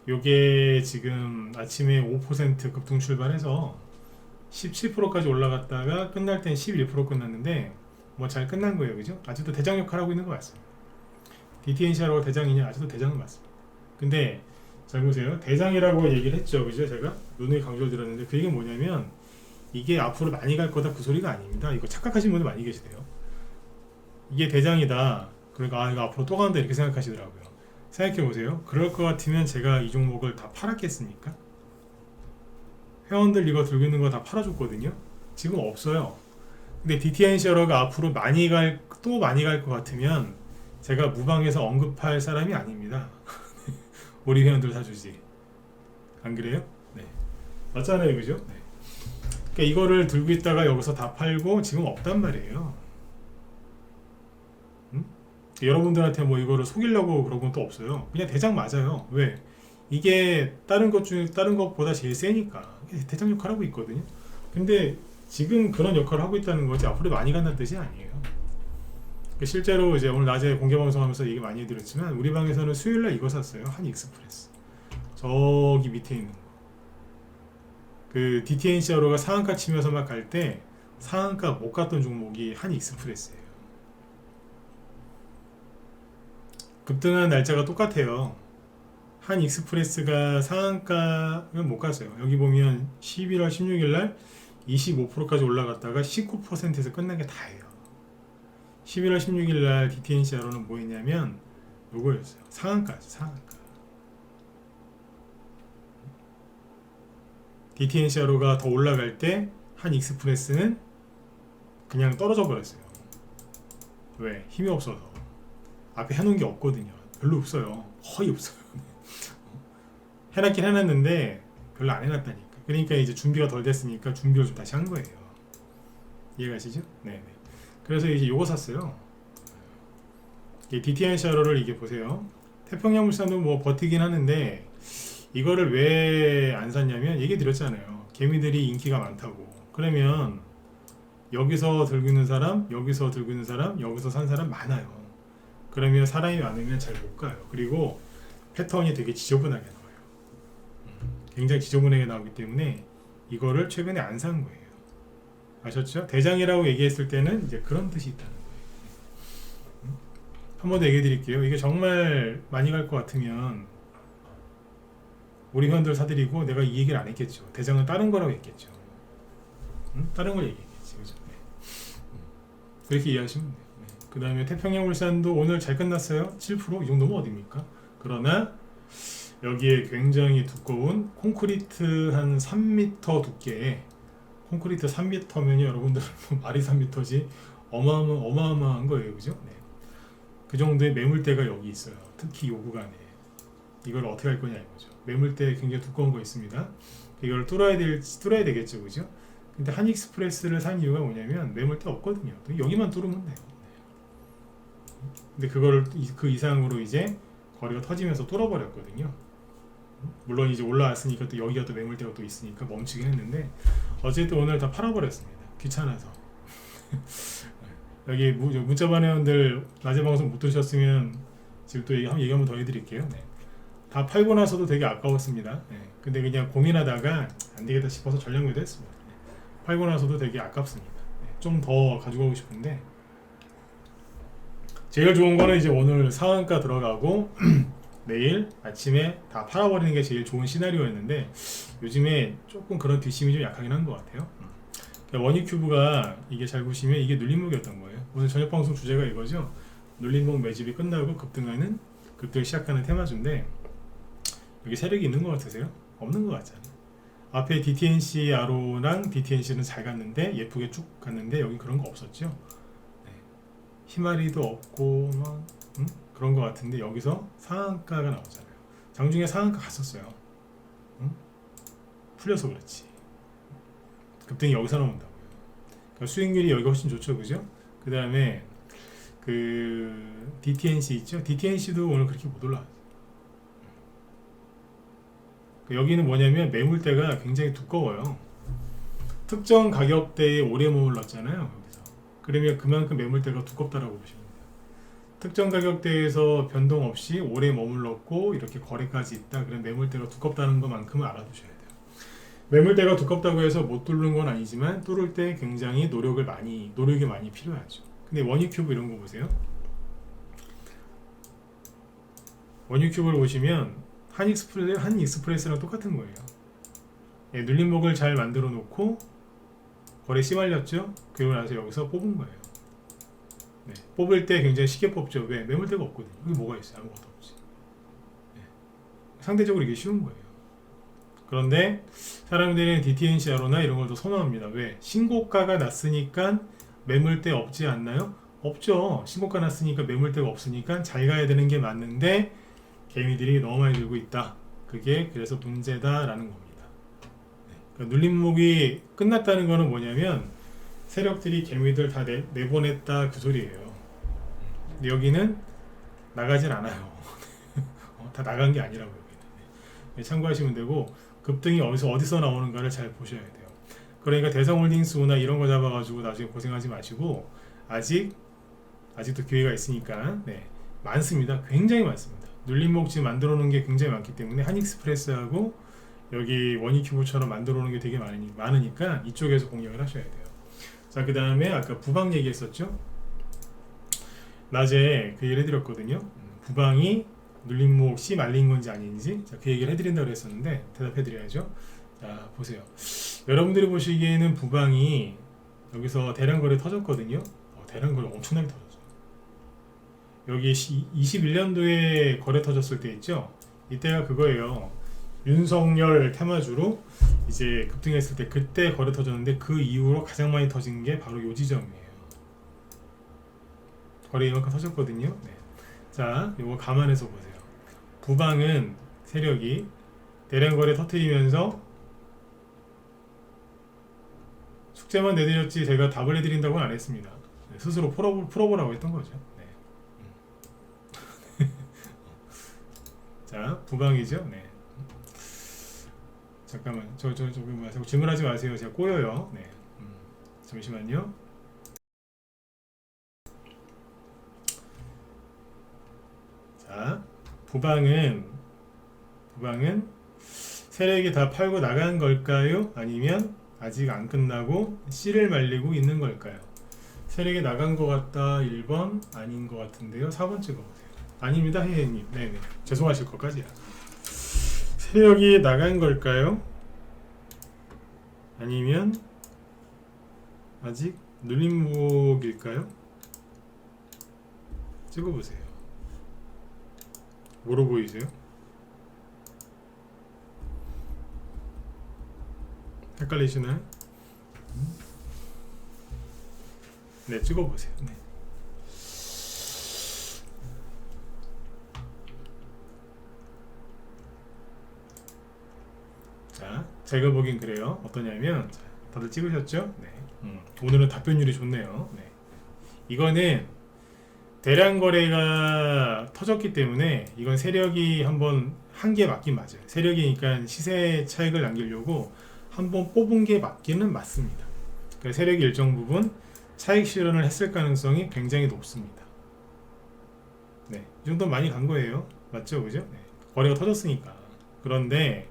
요게 지금 아침에 5% 급등 출발해서 17%까지 올라갔다가 끝날 땐 11% 끝났는데 뭐 잘 끝난 거예요, 그죠? 아직도 대장 역할을 하고 있는 거 맞습니다. DTNCRO가 대장이냐? 아직도 대장은 맞습니다. 근데 잘 보세요. 대장이라고 얘기를 했죠, 그죠? 제가 누누이 강조를 드렸는데 그 얘기는 뭐냐면 이게 앞으로 많이 갈 거다 그 소리가 아닙니다. 이거 착각하시는 분들 많이 계시대요. 이게 대장이다. 그러니까 이거 앞으로 또 간다 이렇게 생각하시더라고요. 생각해보세요. 그럴 것 같으면 제가 이 종목을 다 팔았겠습니까? 회원들 이거 들고 있는 거 다 팔아줬거든요. 지금 없어요. 근데 DTNCRO가 앞으로 또 많이 갈 것 같으면 제가 무방에서 언급할 사람이 아닙니다. 우리 회원들 사주지. 안 그래요? 네. 맞잖아요, 그죠? 네. 그러니까 이거를 들고 있다가 여기서 다 팔고 지금 없단 말이에요. 여러분들한테 뭐 이거를 속이려고 그런 건 또 없어요. 그냥 대장 맞아요. 왜? 이게 다른 것보다 제일 세니까 대장 역할을 하고 있거든요. 근데 지금 그런 역할을 하고 있다는 거지 앞으로 많이 간다는 뜻이 아니에요. 실제로 이제 오늘 낮에 공개 방송하면서 얘기 많이 해드렸지만 우리 방에서는 수요일날 이거 샀어요. 한익스프레스. 저기 밑에 있는 거. 그 DTNCRO가 상한가 치면서 막 갈 때 상한가 못 갔던 종목이 한익스프레스예요. 급등한 날짜가 똑같아요. 한익스프레스가 상한가는 못 갔어요. 여기 보면 11월 16일 날 25%까지 올라갔다가 19%에서 끝난 게 다예요. 11월 16일 날 DTNCRO는 뭐 했냐면 요거였어요. 상한가죠, 상한가. DTNCRO가 더 올라갈 때 한익스프레스는 그냥 떨어져 버렸어요. 왜? 힘이 없어서. 앞에 해놓은 게 없거든요. 별로 없어요. 거의 없어요. 해놨긴 해놨는데 별로 안 해놨다니까. 그러니까 이제 준비가 덜 됐으니까 준비를 좀 다시 한 거예요. 이해가시죠? 네네. 그래서 이제 요거 샀어요. DTNCRO를 이게 보세요. 태평양물산도 뭐 버티긴 하는데 이거를 왜 안 샀냐면 얘기 드렸잖아요. 개미들이 인기가 많다고. 그러면 여기서 들고 있는 사람, 여기서 들고 있는 사람, 여기서 산 사람 많아요. 그러면 사람이 많으면 잘 못 가요. 그리고 패턴이 되게 지저분하게 나와요. 굉장히 지저분하게 나오기 때문에 이거를 최근에 안 산 거예요. 아셨죠? 대장이라고 얘기했을 때는 이제 그런 뜻이 있다는 거예요. 한 번 더 얘기해 드릴게요. 이게 정말 많이 갈 것 같으면 우리 회원들 사드리고 내가 이 얘기를 안 했겠죠. 대장은 다른 거라고 했겠죠. 다른 걸 얘기했겠지. 그죠? 네. 그렇게 이해하시면 돼요. 네. 그 다음에 태평양물산도 오늘 잘 끝났어요. 7%? 이 정도면 어딥니까? 그러나 여기에 굉장히 두꺼운 콘크리트 한 3m 두께의 콘크리트 3m면요 여러분들 말이 3m지 어마어마한 거예요. 그죠? 네. 그 정도의 매물대가 여기 있어요. 특히 요 구간에 이걸 어떻게 할 거냐 이거죠. 매물대 굉장히 두꺼운 거 있습니다. 이걸 뚫어야 되겠죠. 그죠? 근데 한익스프레스를 산 이유가 뭐냐면 매물대 없거든요. 여기만 뚫으면 돼요. 근데 그거를 그 이상으로 이제 거리가 터지면서 뚫어버렸거든요. 물론 이제 올라왔으니까 또 여기가 또 매물대가 또 있으니까 멈추긴 했는데 어쨌든 오늘 다 팔아버렸습니다. 귀찮아서. 여기 문자반 회원들 낮에 방송 못 들으셨으면 지금 또 얘기 한번 더 해드릴게요. 네. 다 팔고 나서도 되게 아까웠습니다. 네. 근데 그냥 고민하다가 안 되겠다 싶어서 전략 매도했습니다. 네. 팔고 나서도 되게 아깝습니다. 네. 좀 더 가지고 가고 싶은데 제일 좋은 거는 이제 오늘 상한가 들어가고 내일 아침에 다 팔아버리는 게 제일 좋은 시나리오였는데 요즘에 조금 그런 뒷심이 좀 약하긴 한 것 같아요. 원유큐브가 이게 잘 보시면 이게 눌림목이었던 거예요. 오늘 저녁 방송 주제가 이거죠. 눌림목 매집이 끝나고 급등하는 급등 시작하는 테마주인데 여기 세력이 있는 것 같으세요? 없는 것 같잖아요. 앞에 DTNC 아로랑 DTNC는 잘 갔는데 예쁘게 쭉 갔는데 여기 그런 거 없었죠. 네. 희마리도 없고 막 그런 것 같은데 여기서 상한가가 나오잖아요. 장중에 상한가 갔었어요. 풀려서 그렇지. 급등이 여기서 나온다고요. 그러니까 수익률이 여기가 훨씬 좋죠, 그죠? 그 다음에 그 DTNC 있죠? DTNC도 오늘 그렇게 못 올라왔어요. 여기는 뭐냐면 매물대가 굉장히 두꺼워요. 특정 가격대에 오래 머물렀잖아요. 여기서. 그러면 그만큼 매물대가 두껍다라고 보시면 돼요. 특정 가격대에서 변동 없이 오래 머물렀고 이렇게 거래까지 있다. 그럼 매물대가 두껍다는 것만큼은 알아두셔야 돼요. 매물대가 두껍다고 해서 못 뚫는 건 아니지만 뚫을 때 굉장히 노력이 많이 필요하죠. 근데 원유큐브 이런 거 보세요. 원유큐브를 보시면 한익스프레스랑 똑같은 거예요. 예, 눌림목을 잘 만들어 놓고 거래 씨말렸죠? 그리고 나서 여기서 뽑은 거예요. 네, 뽑을 때 굉장히 쉽게 뽑죠. 왜? 매물대가 없거든요. 여기 뭐가 있어요? 아무것도 없지. 네, 상대적으로 이게 쉬운 거예요. 그런데 사람들은 DTNCRO나 이런 걸 더 선호합니다. 왜? 신고가가 났으니까 매물대 없지 않나요? 없죠. 신고가 났으니까 매물대가 없으니까 잘 가야 되는 게 맞는데 개미들이 너무 많이 들고 있다. 그게 그래서 문제다라는 겁니다. 그러니까 눌림목이 끝났다는 거는 뭐냐면 세력들이 개미들 다 내보냈다 그 소리예요. 근데 여기는 나가진 않아요. 다 나간 게 아니라고 여기는. 참고하시면 되고 급등이 어디서 나오는가를 잘 보셔야 돼요. 그러니까 대성홀딩스나 이런 거 잡아가지고 나중에 고생하지 마시고 아직도 기회가 있으니까 네, 많습니다. 굉장히 많습니다. 눌림목 지금 만들어 놓은 게 굉장히 많기 때문에 한익스프레스하고 여기 원익큐브처럼 만들어 놓은 게 되게 많으니까 이쪽에서 공략을 하셔야 돼요. 자, 그 다음에 아까 부방 얘기했었죠. 낮에 그 얘기를 해드렸거든요. 부방이 눌림목 C 말린 건지 아닌지 자, 그 얘기를 해드린다고 했었는데 대답해드려야죠. 자, 보세요. 여러분들이 보시기에는 부방이 여기서 대량 거래 터졌거든요. 대량 거래 엄청나게 터졌어요. 여기 21년도에 거래 터졌을 때 있죠. 이때가 그거예요. 윤석열 테마주로 이제 급등했을 때 그때 거래 터졌는데 그 이후로 가장 많이 터진 게 바로 요 지점이에요. 거래 이만큼 터졌거든요. 네. 자, 요거 감안해서 보세요. 부방은 세력이 대량 거래 터뜨리면서 숙제만 내드렸지 제가 답을 해드린다고는 안 했습니다. 네, 스스로 풀어보라고 했던 거죠. 네. 자, 부방이죠. 네. 잠깐만, 저기 마세요. 질문하지 마세요. 제가 꼬여요. 네. 잠시만요. 자, 부방은 세력이 다 팔고 나간 걸까요? 아니면 아직 안 끝나고 씨를 말리고 있는 걸까요? 세력이 나간 것 같다 1번 아닌 것 같은데요. 4번 찍어보세요. 아닙니다, 혜혜님. 네네. 죄송하실 것까지야. 세력이 나간 걸까요? 아니면 아직 눌림목일까요? 찍어보세요. 뭐로 보이세요? 헷갈리시나요? 네, 찍어보세요. 네. 자, 제가 보긴 그래요. 어떠냐면 자, 다들 찍으셨죠? 네. 오늘은 답변율이 좋네요. 네. 이거는 대량 거래가 터졌기 때문에 이건 세력이 한번 한 게 맞긴 맞아요. 세력이니까 시세 차익을 남기려고 한번 뽑은 게 맞기는 맞습니다. 그러니까 세력이 일정 부분 차익 실현을 했을 가능성이 굉장히 높습니다. 네, 이 정도 많이 간 거예요. 맞죠, 그죠? 네. 거래가 터졌으니까. 그런데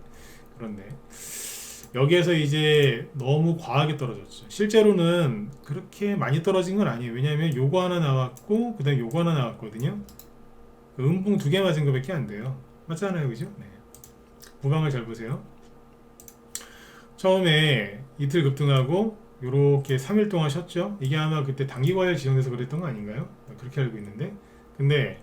여기에서 이제 너무 과하게 떨어졌죠. 실제로는 그렇게 많이 떨어진 건 아니에요. 왜냐하면 요거 하나 나왔고 그 다음에 요거 하나 나왔거든요. 그 음봉 2개 맞은 거밖에 안 돼요. 맞잖아요, 그죠? 네. 무방을 잘 보세요. 처음에 이틀 급등하고 요렇게 3일 동안 쉬었죠. 이게 아마 그때 단기과열 지정돼서 그랬던 거 아닌가요? 그렇게 알고 있는데, 근데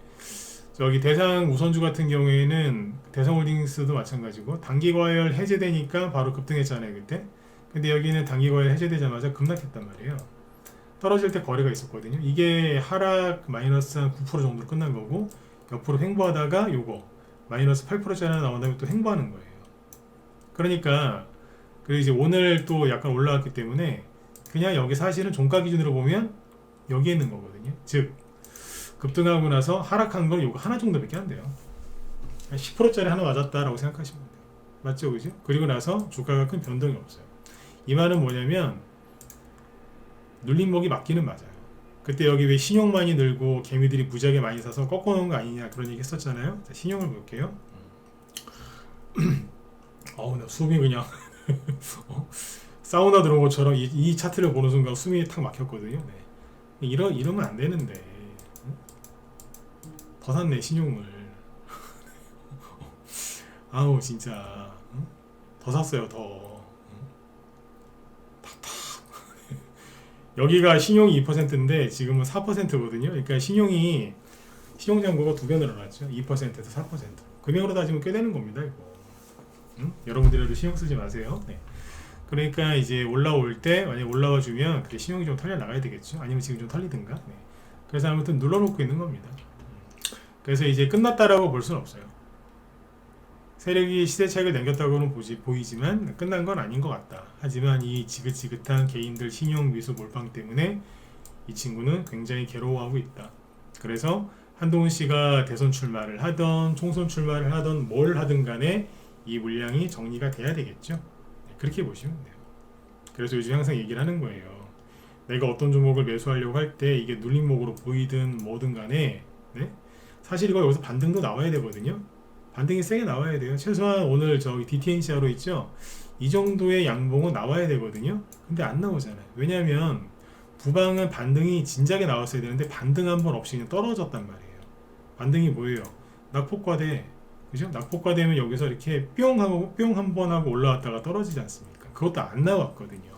저기 대상 우선주 같은 경우에는 대성홀딩스도 마찬가지고 단기과열 해제되니까 바로 급등했잖아요, 그때. 근데 여기는 단기과열 해제되자마자 급락했단 말이에요. 떨어질 때 거래가 있었거든요. 이게 하락 마이너스 한 9% 정도로 끝난 거고, 옆으로 횡보하다가 요거 마이너스 8%짜리 하나 나온 다음에 또 횡보하는 거예요. 그러니까 그리고 이제 오늘 또 약간 올라왔기 때문에 그냥 여기 사실은 종가 기준으로 보면 여기에 있는 거거든요. 즉 급등하고 나서 하락한 건 요거 하나 정도밖에 안 돼요. 10%짜리 하나 맞았다라고 생각하시면 돼요. 맞죠, 그죠? 그리고 나서 주가가 큰 변동이 없어요. 이 말은 뭐냐면 눌림목이 맞기는 맞아요. 그때 여기 왜 신용 많이 늘고 개미들이 무지하게 많이 사서 꺾어놓은 거 아니냐 그런 얘기 했었잖아요. 자, 신용을 볼게요. 어우, 나 숨이 그냥 사우나 들어온 것처럼 이 차트를 보는 순간 숨이 탁 막혔거든요. 네. 이러면 안 되는데 더 샀네 신용을. 아우 진짜 더 샀어요 더. 여기가 신용이 2%인데 지금은 4%거든요. 그러니까 신용잔고가 2배 늘어났죠. 2%에서 4%. 금액으로 따지면 꽤 되는 겁니다. 이거. 여러분들도 신용 쓰지 마세요. 네. 그러니까 이제 올라올 때 만약 올라와 주면 그래 신용이 좀 털려 나가야 되겠죠. 아니면 지금 좀 털리든가. 네. 그래서 아무튼 눌러놓고 있는 겁니다. 그래서 이제 끝났다라고 볼 수는 없어요. 세력이 시세 차익을 남겼다고는 보이지만 끝난 건 아닌 것 같다. 하지만 이 지긋지긋한 개인들 신용 미수 몰빵 때문에 이 친구는 굉장히 괴로워하고 있다. 그래서 한동훈 씨가 대선 출마를 하던 총선 출마를 하던 뭘 하든 간에 이 물량이 정리가 돼야 되겠죠. 그렇게 보시면 돼요. 그래서 요즘 항상 얘기를 하는 거예요. 내가 어떤 종목을 매수하려고 할 때 이게 눌림목으로 보이든 뭐든 간에 네? 사실 이거 여기서 반등도 나와야 되거든요. 반등이 세게 나와야 돼요. 최소한 오늘 저기 DTNCR로 있죠. 이 정도의 양봉은 나와야 되거든요. 근데 안 나오잖아요. 왜냐하면 부방은 반등이 진작에 나왔어야 되는데 반등 한 번 없이 그냥 떨어졌단 말이에요. 반등이 뭐예요? 낙폭과대, 그죠? 낙폭과대면 여기서 이렇게 뿅 하고 뿅 한 번 하고 올라왔다가 떨어지지 않습니까? 그것도 안 나왔거든요.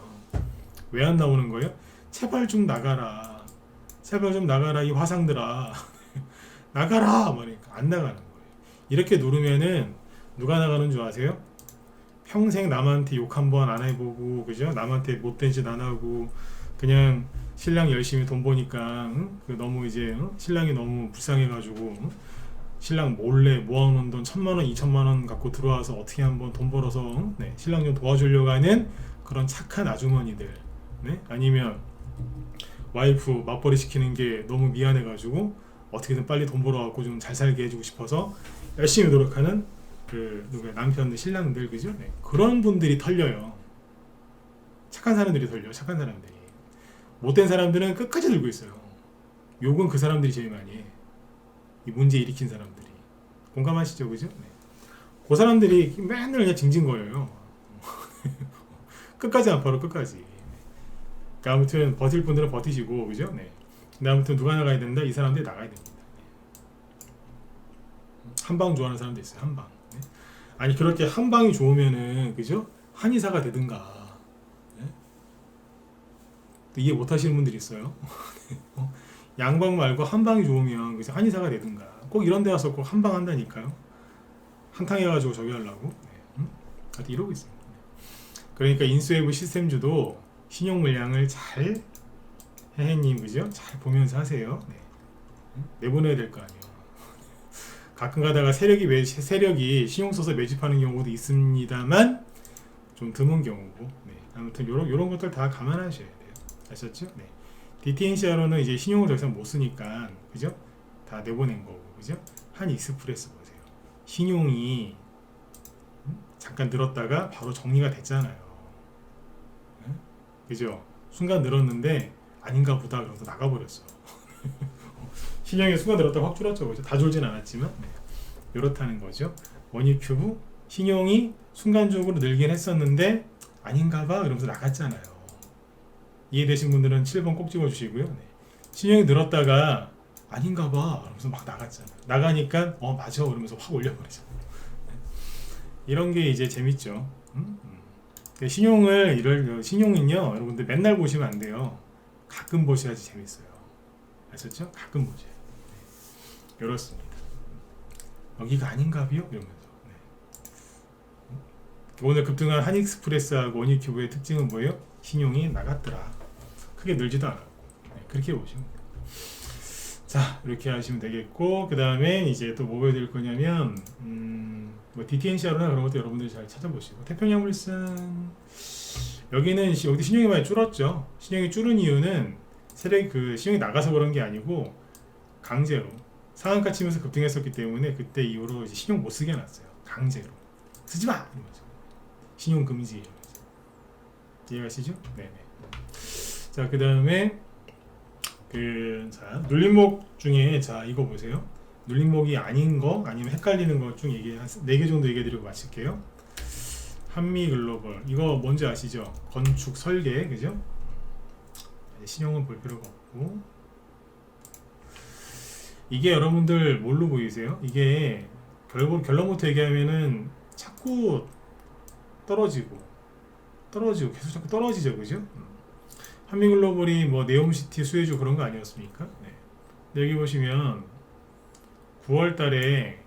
왜 안 나오는 거예요? 제발 좀 나가라. 제발 좀 나가라 이 화상들아. 나가라. 그러니까 안 나가는 거예요. 이렇게 누르면은 누가 나가는 줄 아세요? 평생 남한테 욕 한 번 안 해보고 그죠? 남한테 못된 짓 안 하고 그냥 신랑 열심히 돈 버니까 그 너무 이제 신랑이 너무 불쌍해가지고 신랑 몰래 모아놓은 돈 1,000만원 2,000만원 갖고 들어와서 어떻게 한번 돈 벌어서 네, 신랑 좀 도와주려고 하는 그런 착한 아주머니들 네? 아니면 와이프 맞벌이 시키는 게 너무 미안해가지고 어떻게든 빨리 돈 벌어갖고 좀 잘 살게 해주고 싶어서 열심히 노력하는 그 누구야 남편들 신랑들 그죠? 네. 그런 분들이 털려요. 착한 사람들이 털려. 착한 사람들이. 못된 사람들은 끝까지 들고 있어요. 욕은 그 사람들이 제일 많이 해. 이 문제 일으킨 사람들이. 공감하시죠, 그죠? 네. 그 사람들이 맨날 그냥 징징거려요. 끝까지 안 팔아, 끝까지. 그러니까 아무튼 버틸 분들은 버티시고, 그죠? 네. 근데 아무튼 누가 나가야 된다? 이 사람들이 나가야 됩니다. 한방 좋아하는 사람도 있어요. 한방. 네? 아니 그렇게 한방이 좋으면은 그죠? 한의사가 되든가. 네? 또 이해 못하시는 분들이 있어요. 양방 말고 한방이 좋으면 그죠? 한의사가 되든가. 꼭 이런 데 와서 꼭 한방 한다니까요. 한탕해가지고 저기 하려고. 네. 하여튼 이러고 있습니다. 그러니까 인수외부 시스템주도 신용 물량을 잘 해해님 그죠? 잘 보면서 하세요. 네. 내보내야 될 거 아니에요. 가끔 가다가 세력이 신용 써서 매집하는 경우도 있습니다만 좀 드문 경우고 네. 아무튼 요런 것들 다 감안하셔야 돼요. 아셨죠? 네. DTNCR로는 이제 신용을 더 이상 못 쓰니까 그죠? 다 내보낸 거고 그죠? 한익스프레스 보세요. 신용이 잠깐 늘었다가 바로 정리가 됐잖아요. 네? 그죠? 순간 늘었는데 아닌가 보다 그러고 나가버렸어. 신용이 순간 늘었다가 확 줄었죠. 그죠? 다 줄진 않았지만 네. 이렇다는 거죠. 머니큐브 신용이 순간적으로 늘긴 했었는데 아닌가봐 이러면서 나갔잖아요. 이해되신 분들은 7번 꼭 찍어주시고요. 네. 신용이 늘었다가 아닌가봐 이러면서 막 나갔잖아요. 나가니까 맞아 그러면서 확 올려버리잖아요. 네. 이런 게 이제 재밌죠. 신용은요 여러분들 맨날 보시면 안 돼요. 가끔 보셔야지 재밌어요. 아셨죠? 가끔 보세요. 네. 이렇습니다. 여기가 아닌가비요? 이러면서. 네. 오늘 급등한 한익스프레스하고 원유큐브의 특징은 뭐예요? 신용이 나갔더라. 크게 늘지도 않았고. 네. 그렇게 보시면 돼요. 자, 이렇게 하시면 되겠고, 그 다음에 이제 또 뭐 보여드릴 거냐면, 뭐 DTNCR나 그런 것도 여러분들이 잘 찾아보시고, 태평양물산 여기는 여기 신용이 많이 줄었죠. 신용이 줄은 이유는 신용이 나가서 그런 게 아니고 강제로 상한가 치면서 급등했었기 때문에 그때 이후로 이제 신용 못 쓰게 해놨어요. 강제로 쓰지 마 이러면서 신용 금지 이러면서. 이해가시죠? 네네. 자, 그 다음에 눌림목 중에 이거 보세요. 눌림목이 아닌 거 아니면 헷갈리는 것 중 한 4개 정도 얘기해드리고 마칠게요. 한미글로벌 이거 뭔지 아시죠? 건축 설계 그죠? 신용은 볼 필요가 없고, 이게 여러분들 뭘로 보이세요? 이게 결론부터 얘기하면은 자꾸 떨어지고 계속 자꾸 떨어지죠, 그죠? 한미글로벌이 뭐 네옴시티 수혜주 그런 거 아니었습니까? 네. 여기 보시면 9월달에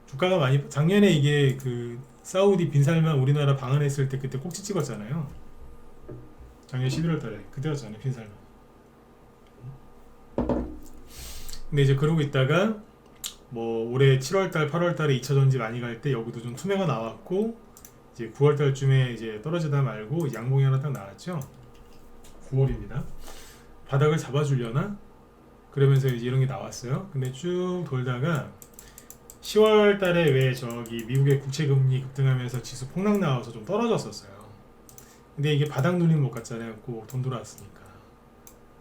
주가가 많이, 작년에 이게 사우디 빈살만 우리나라 방한했을 때 그때 꼭지 찍었잖아요. 작년 11월달에 그때였잖아요, 빈살만. 근데 이제 그러고 있다가 뭐 올해 7월달, 8월달에 2차 전지 많이 갈 때 여기도 좀 투매가 나왔고, 이제 9월달쯤에 이제 떨어지다 말고 양봉이 하나 딱 나왔죠. 9월입니다. 바닥을 잡아주려나? 그러면서 이제 이런 게 나왔어요. 근데 쭉 돌다가 10월 달에 왜 미국의 국채금리 급등하면서 지수 폭락 나와서 좀 떨어졌었어요. 근데 이게 바닥 눌림 못 갔잖아요. 꼭 돈 들어왔으니까.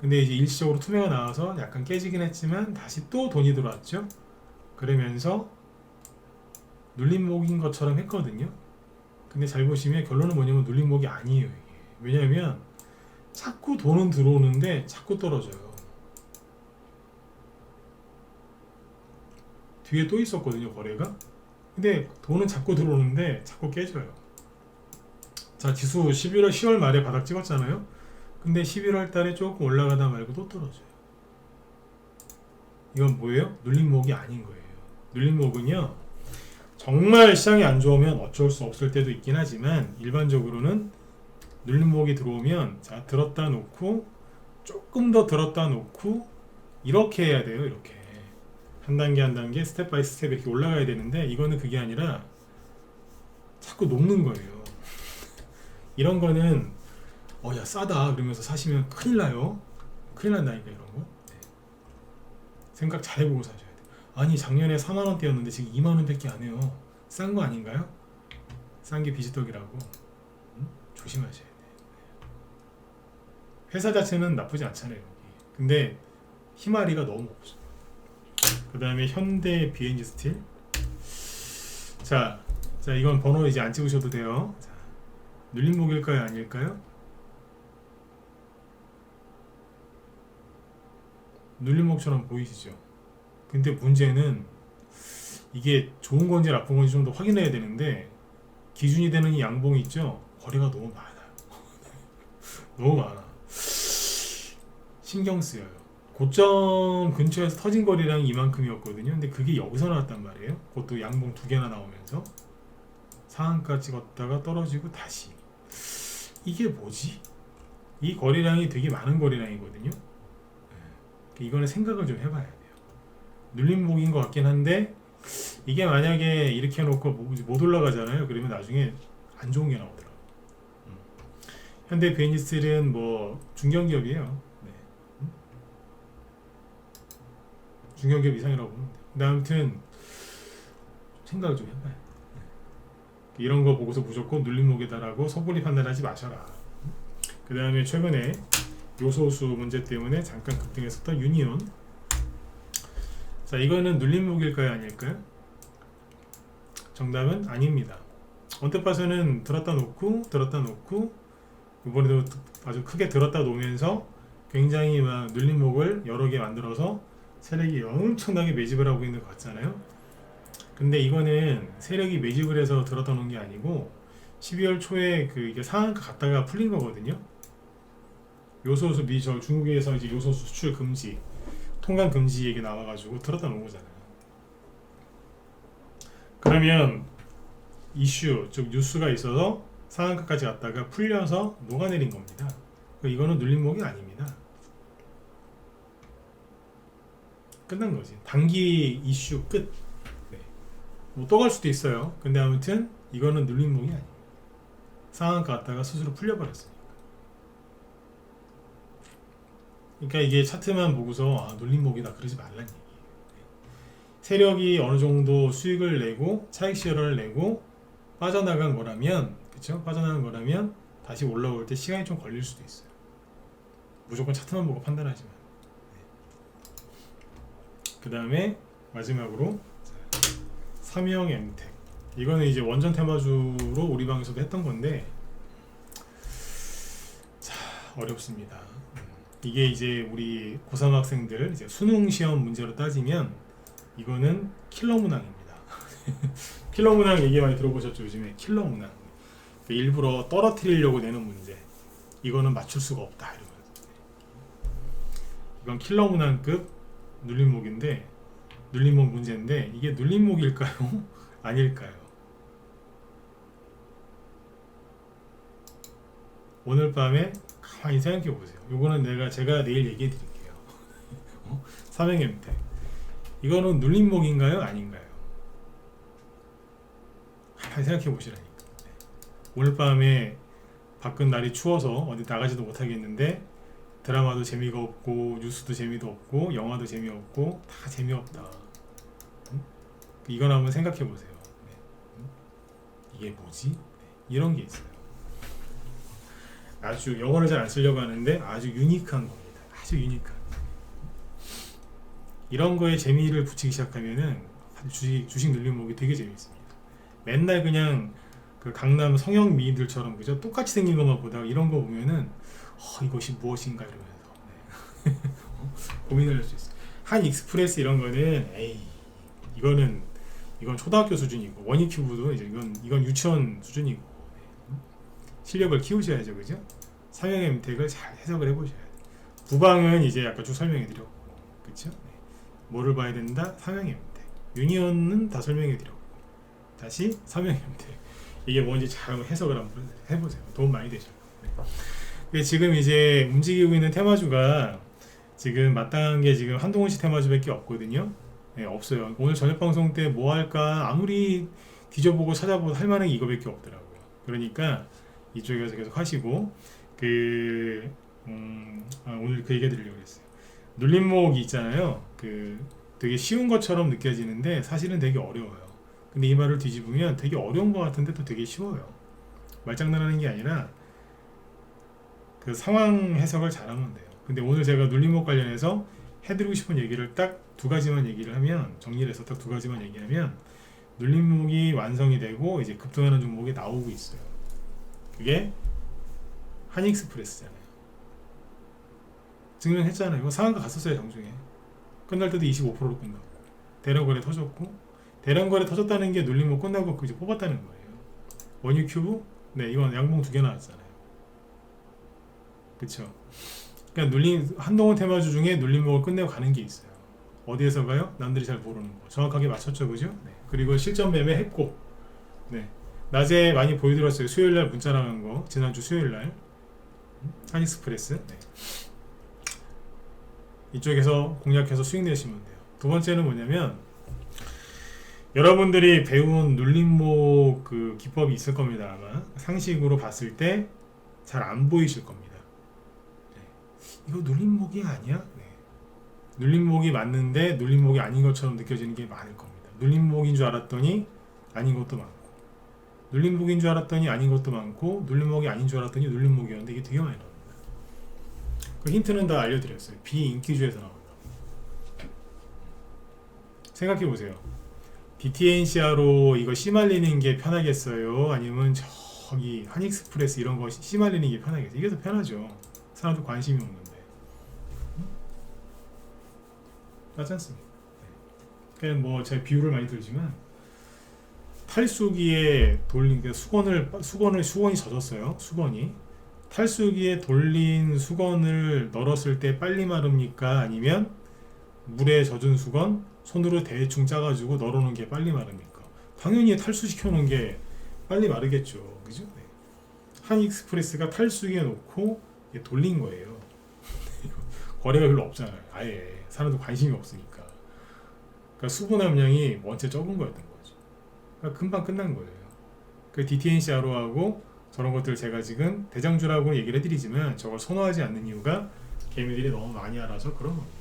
근데 이제 일시적으로 투매가 나와서 약간 깨지긴 했지만 다시 또 돈이 들어왔죠. 그러면서 눌림목인 것처럼 했거든요. 근데 잘 보시면 결론은 뭐냐면 눌림목이 아니에요, 이게. 왜냐면 자꾸 돈은 들어오는데 자꾸 떨어져요. 뒤에 또 있었거든요, 거래가. 근데 돈은 자꾸 들어오는데 자꾸 깨져요. 자, 지수 10월 말에 바닥 찍었잖아요. 근데 11월 달에 조금 올라가다 말고 또 떨어져요. 이건 뭐예요? 눌림목이 아닌 거예요. 눌림목은요, 정말 시장이 안 좋으면 어쩔 수 없을 때도 있긴 하지만 일반적으로는 눌림목이 들어오면 들었다 놓고 조금 더 들었다 놓고 이렇게 해야 돼요. 이렇게 한 단계 한 단계 스텝 바이 스텝 이렇게 올라가야 되는데, 이거는 그게 아니라 자꾸 녹는 거예요. 이런 거는 야 싸다 그러면서 사시면 큰일 나요. 큰일 난다니까 이런 거. 네. 생각 잘 해보고 사셔야 돼요. 아니 작년에 4만원대였는데 지금 2만원밖에 안 해요. 싼 거 아닌가요? 싼 게 비지떡이라고. 조심하셔야 돼요. 회사 자체는 나쁘지 않잖아요, 여기. 근데 희마리가 너무 없어. 그 다음에 현대 BNG 스틸. 자, 이건 번호 이제 안 찍으셔도 돼요. 자, 눌림목일까요, 아닐까요? 눌림목처럼 보이시죠? 근데 문제는 이게 좋은 건지 나쁜 건지 좀 더 확인해야 되는데, 기준이 되는 이 양봉이 있죠? 거래가 너무 많아요. 너무 많아. 신경 쓰여요. 고점 근처에서 터진 거리량이 이만큼이었거든요. 근데 그게 여기서 나왔단 말이에요. 그것도 양봉 2개나 나오면서 상한가 찍었다가 떨어지고 다시. 이게 뭐지? 이 거리량이 되게 많은 거리량이거든요. 이거는 생각을 좀 해봐야 돼요. 눌림목인 것 같긴 한데, 이게 만약에 이렇게 해놓고 못 올라가잖아요. 그러면 나중에 안 좋은 게 나오더라고요. 현대 베니스틸은 뭐 중견기업이에요. 네. 중견기업 이상이라고 보면 돼요. 근데 아무튼 생각을 좀 해봐요. 네. 이런 거 보고서 무조건 눌림목이다라고 섣불리 판단하지 마셔라. 그 다음에 최근에 요소수 문제 때문에 잠깐 급등했었던 유니온. 자, 이거는 눌림목일까요, 아닐까요? 정답은 아닙니다. 언뜻 봐서는 들었다 놓고 이번에도 아주 크게 들었다 놓으면서 굉장히 막 눌림목을 여러 개 만들어서 세력이 엄청나게 매집을 하고 있는 것 같잖아요. 근데 이거는 세력이 매집을 해서 들었다 놓은 게 아니고 12월 초에 그 이게 상한가 갔다가 풀린 거거든요. 요소수 저 중국에서 이제 요소수 수출 금지, 통관 금지 얘기 나와가지고 들었다 놓은 거잖아요. 그러면 이슈, 즉 뉴스가 있어서 상한가까지 갔다가 풀려서 녹아내린 겁니다. 이거는 눌림목이 아닙니다. 끝난 거지. 단기 이슈 끝. 네. 뭐 또 갈 수도 있어요. 근데 아무튼 이거는 눌림목이 아닙니다. 상한가 갔다가 스스로 풀려버렸으니까. 그러니까 이게 차트만 보고서 눌림목이다 그러지 말란 얘기예요. 세력이 어느 정도 수익을 내고 차익 실현을 내고 빠져나간 거라면, 그쵸? 빠져나간 거라면 다시 올라올 때 시간이 좀 걸릴 수도 있어요. 무조건 차트만 보고 판단하지만. 그 다음에 마지막으로 삼형 엠텍. 이거는 이제 원전 테마주로 우리 방에서도 했던 건데, 자, 어렵습니다. 이게 이제 우리 고3 학생들 이제 수능 시험 문제로 따지면 이거는 킬러 문항입니다. 킬러 문항 얘기 많이 들어보셨죠? 요즘에 킬러 문항. 일부러 떨어뜨리려고 내는 문제. 이거는 맞출 수가 없다. 이러면서. 이건 킬러 문항급 눌림목인데, 눌림목 문제인데, 이게 눌림목일까요? 아닐까요? 오늘 밤에 가만히 생각해 보세요. 이거는 제가 내일 얘기해 드릴게요. 삼형 엠텍. 이거는 눌림목인가요? 아닌가요? 가만히 생각해 보시라니까. 네. 오늘 밤에 밖은 날이 추워서 어디 나가지도 못하겠는데 드라마도 재미가 없고 뉴스도 재미도 없고 영화도 재미없고 다 재미없다. 이건 한번 생각해 보세요. 네. 이게 뭐지? 네. 이런 게 있어요. 아주 영어를 잘 안 쓰려고 하는데 아주 유니크한 겁니다. 아주 유니크한. 이런 거에 재미를 붙이기 시작하면은 주식 눌림목이 되게 재밌습니다. 맨날 그냥 그 강남 성형 미인들처럼 그죠? 똑같이 생긴 것만 보다가 이런 거 보면은 이것이 무엇인가 이러면서 네. 고민을 할 수 있어요. 한 익스프레스 이런 거는 이건 초등학교 수준이고 원익큐브도 이제 이건 유치원 수준이고 네. 실력을 키우셔야죠, 그죠? 삼형 엠텍을 잘 해석을 해보셔야 돼요. 부방은 이제 아까 쭉 설명해드렸고, 그렇죠? 네. 뭐를 봐야 된다? 삼형 엠텍. 유니온은 다 설명해드렸고, 다시 삼형 엠텍. 이게 뭔지 잘 해석을 한번 해보세요. 도움 많이 되죠. 네. 지금 이제 움직이고 있는 테마주가 지금 마땅한 게 지금 한동훈씨 테마주밖에 없거든요. 네, 없어요. 오늘 저녁 방송 때 뭐 할까 아무리 뒤져보고 찾아보고 할 만한 게 이거밖에 없더라고요. 그러니까 이쪽에서 계속 하시고 오늘 그 얘기 드리려고 했어요. 눌림목이 있잖아요. 되게 쉬운 것처럼 느껴지는데 사실은 되게 어려워요. 근데 이 말을 뒤집으면 되게 어려운 것 같은데 또 되게 쉬워요. 말장난하는 게 아니라 그 상황 해석을 잘하면 돼요. 근데 오늘 제가 눌림목 관련해서 해드리고 싶은 얘기를 딱 두 가지만 얘기를 하면, 정리를 해서 딱 두 가지만 얘기하면 눌림목이 완성이 되고 이제 급등하는 종목이 나오고 있어요. 그게 한익스프레스잖아요. 증명했잖아요. 이거 상한가 갔었어요. 장중에 끝날 때도 25%로 끝나고 대량거래 터졌고, 대량거래 터졌다는 게 눌림목 끝나고 이제 뽑았다는 거예요. 원유큐브? 네, 이건 양봉 2개 나왔잖아요. 그쵸? 그러니까 한동훈 테마주 중에 눌림목을 끝내고 가는 게 있어요. 어디에서가요? 남들이 잘 모르는 거. 정확하게 맞췄죠, 그죠? 네. 그리고 실전 매매 했고, 네. 낮에 많이 보여드렸어요. 수요일날 문자 나간 거. 지난주 수요일날 한익스프레스. 네. 이쪽에서 공략해서 수익 내시면 돼요. 두 번째는 뭐냐면, 여러분들이 배운 눌림목 그 기법이 있을 겁니다. 아마 상식으로 봤을 때 잘 안 보이실 겁니다. 네. 이거 눌림목이 아니야? 네. 눌림목이 맞는데 눌림목이 아닌 것처럼 느껴지는 게 많을 겁니다. 눌림목인 줄 알았더니 아닌 것도 많고, 눌림목인 줄 알았더니 아닌 것도 많고, 눌림목이 아닌 줄 알았더니 눌림목이었는데 이게 되게 많이 나옵니다. 그 힌트는 다 알려드렸어요. 비인기주에서 나온다. 생각해보세요. DTNCR로 이거 씨말리는 게 편하겠어요? 아니면 저기 한익스프레스 이런 거 씨말리는 게 편하겠어요? 이게 더 편하죠. 사람들 관심이 없는데. 맞지 않습니까? 그냥 뭐 제가 비유를 많이 들지만 탈수기에 돌린 그 수건이 젖었어요. 수건이 탈수기에 돌린 수건을 널었을 때 빨리 마릅니까? 아니면 물에 젖은 수건 손으로 대충 짜가지고 널어놓은 게 빨리 마릅니까? 당연히 탈수시켜 놓은 게 빨리 마르겠죠. 그죠? 네. 한익스프레스가 탈수기에 놓고 돌린 거예요. 거래가 별로 없잖아요. 아예 사람들 관심이 없으니까. 그러니까 수분 함량이 원체 적은 거였던 거죠. 그러니까 금방 끝난 거예요. 그 DTNCRO하고 저런 것들 제가 지금 대장주라고 얘기를 해드리지만 저걸 선호하지 않는 이유가 개미들이 너무 많이 알아서 그런 겁니다.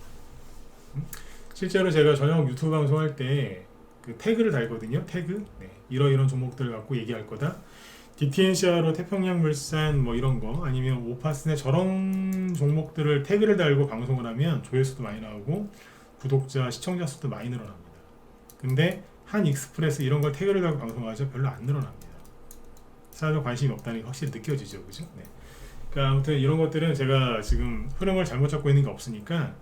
실제로 제가 저녁 유튜브 방송할 때 그 태그를 달거든요. 태그. 네. 이런 종목들 갖고 얘기할 거다. DTNCRO, 태평양물산 뭐 이런 거 아니면 오파스네 저런 종목들을 태그를 달고 방송을 하면 조회수도 많이 나오고 구독자, 시청자 수도 많이 늘어납니다. 근데 한익스프레스 이런 걸 태그를 달고 방송하죠. 별로 안 늘어납니다. 사람들 관심이 없다는 게 확실히 느껴지죠. 그죠? 네. 그러니까 아무튼 이런 것들은 제가 지금 흐름을 잘못 잡고 있는 게 없으니까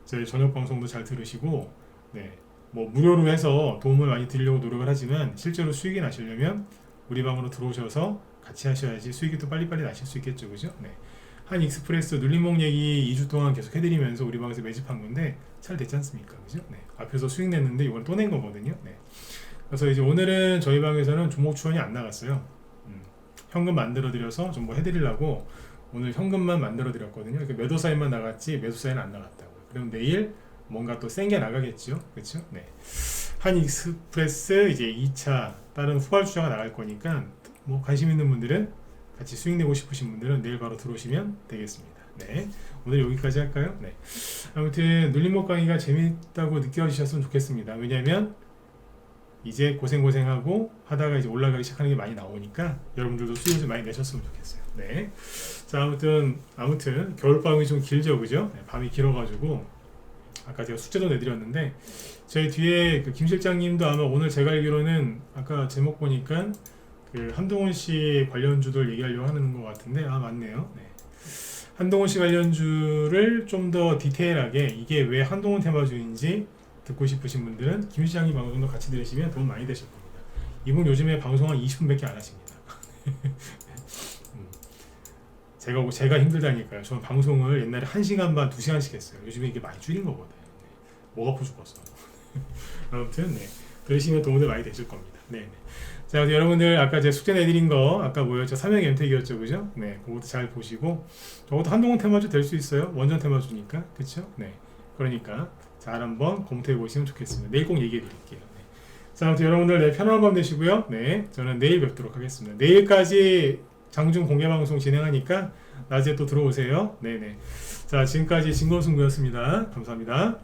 저희 저녁 방송도 잘 들으시고, 네. 뭐 무료로 해서 도움을 많이 드리려고 노력을 하지만 실제로 수익이 나시려면 우리 방으로 들어오셔서 같이 하셔야지 수익이 또 빨리빨리 나실 수 있겠죠. 그죠? 네. 한익스프레스 눌림목 얘기 2주 동안 계속 해드리면서 우리 방에서 매집한 건데 잘 됐지 않습니까? 그죠? 네. 앞에서 수익 냈는데 이번에 또 낸 거거든요. 네. 그래서 이제 오늘은 저희 방에서는 종목 추천이 안 나갔어요. 현금 만들어 드려서 좀 뭐 해드리려고 오늘 현금만 만들어 드렸거든요. 그러니까 매도 사인만 나갔지 매수 사인은 안 나갔다고요. 그럼 내일 뭔가 또 센 게 나가겠죠. 그렇죠? 네. 한익스프레스 이제 2차 다른 후발주자가 나갈 거니까 뭐 관심 있는 분들은 같이 수익 내고 싶으신 분들은 내일 바로 들어오시면 되겠습니다. 네. 오늘 여기까지 할까요? 네. 아무튼 눌림목 강의가 재밌다고 느껴지셨으면 좋겠습니다. 왜냐면 이제 고생하고 하다가 이제 올라가기 시작하는 게 많이 나오니까 여러분들도 수익을 좀 많이 내셨으면 좋겠어요. 네. 자, 아무튼 겨울밤이 좀 길죠, 그죠? 네, 밤이 길어가지고 아까 제가 숙제도 내드렸는데 저희 뒤에 그 김 실장님도 아마 오늘 제가 알기로는 아까 제목 보니까 그 한동훈 씨 관련주들 얘기하려고 하는 것 같은데 맞네요. 네. 한동훈 씨 관련주를 좀 더 디테일하게 이게 왜 한동훈 테마주인지 듣고 싶으신 분들은 김 실장님 방송도 같이 들으시면 도움 많이 되실 겁니다. 이분 요즘에 방송 한 20분밖에 안 하십니다. 제가 힘들다니까요. 저는 방송을 옛날에 1시간 반, 2시간씩 했어요. 요즘에 이게 많이 줄인 거거든요. 네. 목 아파 죽었어. 아무튼 네. 들으시면 도움이 많이 되실 겁니다. 네. 자, 여러분들 아까 제가 숙제 내드린 거 아까 뭐였죠? 삼형 연택이었죠, 그죠? 네, 그것도 잘 보시고 저것도 한동훈 테마주 될 수 있어요. 원전 테마주니까, 그렇죠? 네, 그러니까 잘 한번 검토해 보시면 좋겠습니다. 내일 꼭 얘기해 드릴게요. 네. 자, 아무튼 여러분들 네, 편안한 밤 되시고요. 네, 저는 내일 뵙도록 하겠습니다. 내일까지 장중 공개 방송 진행하니까 낮에 또 들어오세요. 네네. 자, 지금까지 진건승부였습니다. 감사합니다.